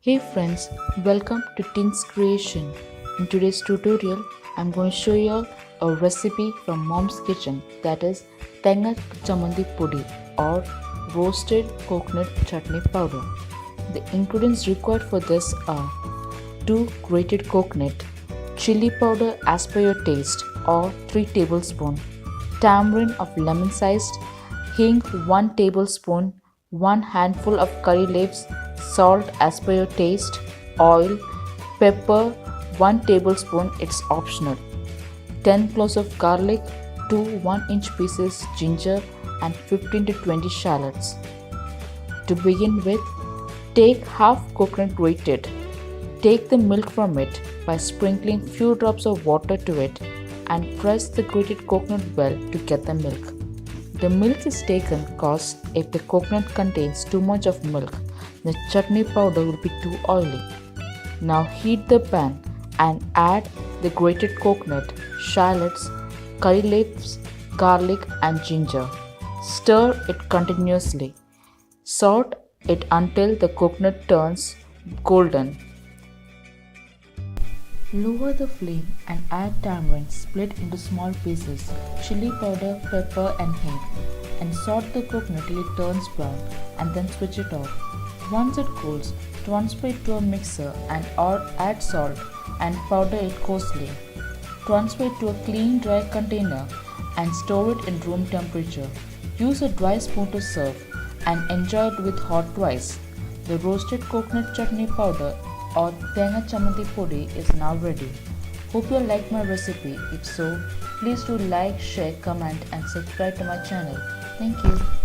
Hey friends, welcome to Ting's Creation. In today's tutorial, I'm going to show you a recipe from Mom's Kitchen, that is Thenga Chammanthi Podi or Roasted Coconut Chutney Powder. The ingredients required for this are 2 grated coconut, chili powder as per your taste or 3 tablespoons, tamarind of lemon sized, hing 1 tablespoon, 1 handful of curry leaves, salt as per your taste, oil, pepper 1 tablespoon, it's optional, 10 cloves of garlic, 2 1-inch pieces ginger and 15 to 20 shallots. To begin with, take half coconut grated. Take the milk from it by sprinkling few drops of water to it and press the grated coconut well to get the milk. The milk is taken cause if the coconut contains too much of milk, the chutney powder will be too oily. Now heat the pan and add the grated coconut, shallots, curry leaves, garlic and ginger. Stir it continuously. Salt it until the coconut turns golden. Lower the flame and add tamarind split into small pieces, chili powder, pepper and hing, and saute the coconut till it turns brown and then switch it off. Once it cools, transfer it to a mixer and or add salt and powder it coarsely. Transfer it to a clean dry container and store it in room temperature. Use a dry spoon to serve and enjoy it with hot rice. The roasted coconut chutney powder or Thenga Chammanthi Podi is now ready. Hope you liked my recipe. If so, please do like, share, comment and subscribe to my channel. Thank you.